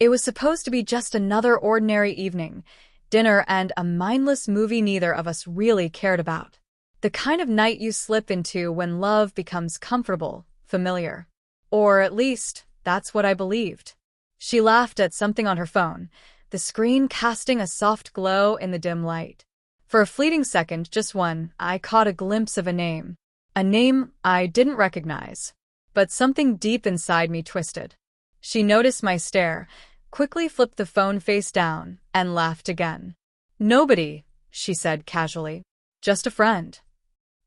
It was supposed to be just another ordinary evening, dinner and a mindless movie neither of us really cared about. The kind of night you slip into when love becomes comfortable, familiar. Or at least, that's what I believed. She laughed at something on her phone, the screen casting a soft glow in the dim light. For a fleeting second, just one, I caught a glimpse of a name. A name I didn't recognize. But something deep inside me twisted. She noticed my stare, quickly flipped the phone face down, and laughed again. "Nobody," she said casually. "Just a friend."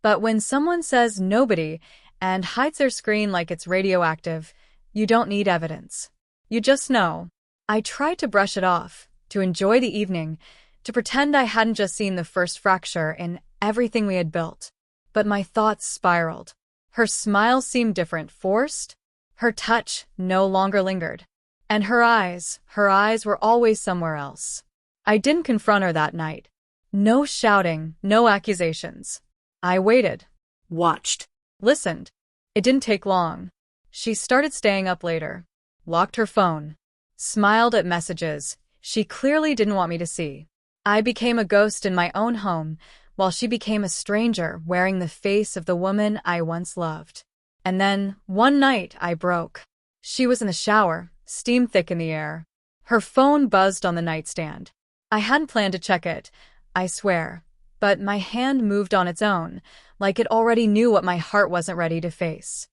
But when someone says nobody and hides their screen like it's radioactive, you don't need evidence. You just know. I tried to brush it off, to enjoy the evening, to pretend I hadn't just seen the first fracture in everything we had built. But my thoughts spiraled. Her smile seemed different, forced. Her touch no longer lingered. And her eyes were always somewhere else. I didn't confront her that night. No shouting, no accusations. I waited. Watched. Listened. It didn't take long. She started staying up later. Locked her phone. Smiled at messages she clearly didn't want me to see. I became a ghost in my own home, while she became a stranger wearing the face of the woman I once loved. And then, one night, I broke. She was in the shower, steam thick in the air. Her phone buzzed on the nightstand. I hadn't planned to check it, I swear. But my hand moved on its own, like it already knew what my heart wasn't ready to face.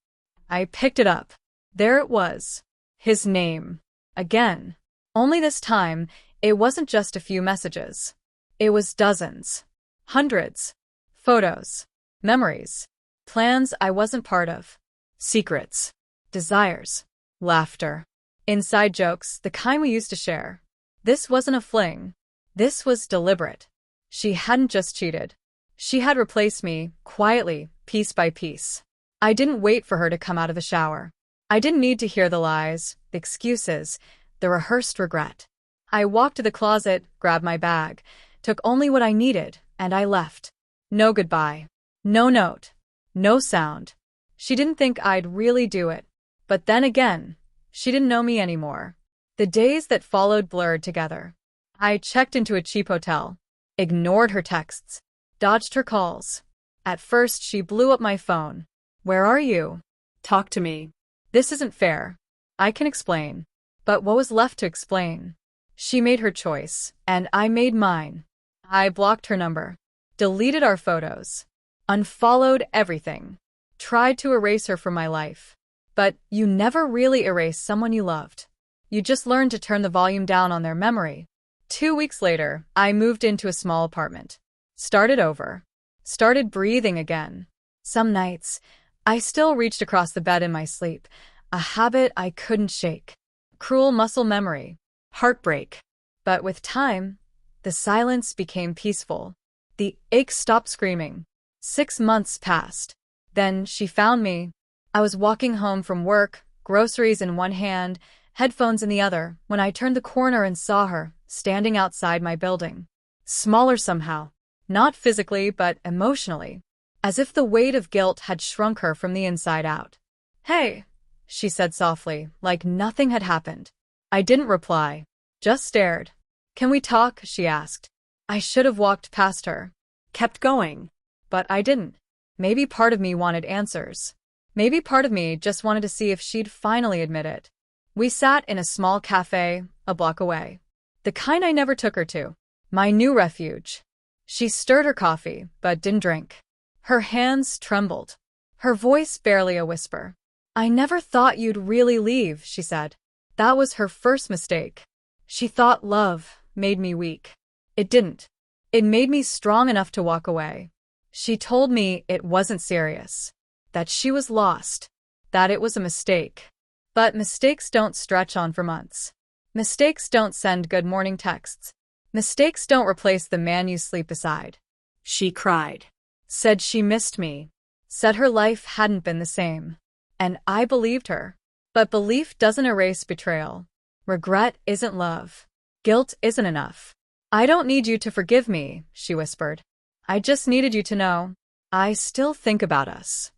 I picked it up. There it was. His name. Again. Only this time, it wasn't just a few messages. It was dozens. Hundreds. Photos. Memories. Plans I wasn't part of. Secrets. Desires. Laughter. Inside jokes, the kind we used to share. This wasn't a fling. This was deliberate. She hadn't just cheated. She had replaced me, quietly, piece by piece. I didn't wait for her to come out of the shower. I didn't need to hear the lies, the excuses, the rehearsed regret. I walked to the closet, grabbed my bag, took only what I needed, and I left. No goodbye. No note. No sound. She didn't think I'd really do it. But then again, she didn't know me anymore. The days that followed blurred together. I checked into a cheap hotel, ignored her texts, dodged her calls. At first, she blew up my phone. "Where are you? Talk to me. This isn't fair. I can explain." But what was left to explain? She made her choice, and I made mine. I blocked her number, deleted our photos, unfollowed everything, tried to erase her from my life. But you never really erase someone you loved. You just learn to turn the volume down on their memory. 2 weeks later, I moved into a small apartment. Started over. Started breathing again. Some nights, I still reached across the bed in my sleep, a habit I couldn't shake. Cruel muscle memory. Heartbreak. But with time, the silence became peaceful. The ache stopped screaming. 6 months passed. Then she found me. I was walking home from work, groceries in one hand, headphones in the other, when I turned the corner and saw her, standing outside my building. Smaller somehow. Not physically, but emotionally. As if the weight of guilt had shrunk her from the inside out. "Hey," she said softly, like nothing had happened. I didn't reply. Just stared. "Can we talk?" she asked. I should have walked past her. Kept going. But I didn't. Maybe part of me wanted answers. Maybe part of me just wanted to see if she'd finally admit it. We sat in a small cafe, a block away. The kind I never took her to. My new refuge. She stirred her coffee, but didn't drink. Her hands trembled. Her voice barely a whisper. "I never thought you'd really leave," she said. That was her first mistake. She thought love made me weak. It didn't. It made me strong enough to walk away. She told me it wasn't serious. That she was lost. That it was a mistake. But mistakes don't stretch on for months. Mistakes don't send good morning texts. Mistakes don't replace the man you sleep beside. She cried. Said she missed me. Said her life hadn't been the same. And I believed her. But belief doesn't erase betrayal. Regret isn't love. Guilt isn't enough. "I don't need you to forgive me," she whispered. "I just needed you to know. I still think about us."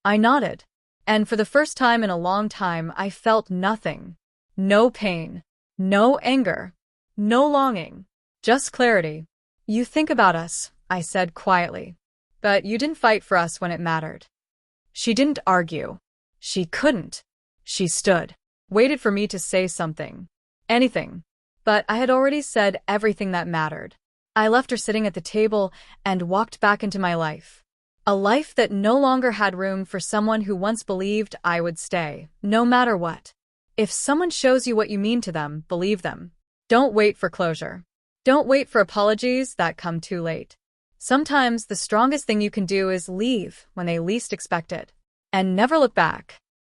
I nodded. And for the first time in a long time, I felt nothing. No pain. No anger. No longing. Just clarity. You think about us, I said quietly. But you didn't fight for us when it mattered. She didn't argue. She couldn't. She stood, waited for me to say something. Anything. But I had already said everything that mattered. I left her sitting at the table and walked back into my life. A life that no longer had room for someone who once believed I would stay, no matter what. If someone shows you what you mean to them, believe them. Don't wait for closure. Don't wait for apologies that come too late. Sometimes the strongest thing you can do is leave when they least expect it. And never look back.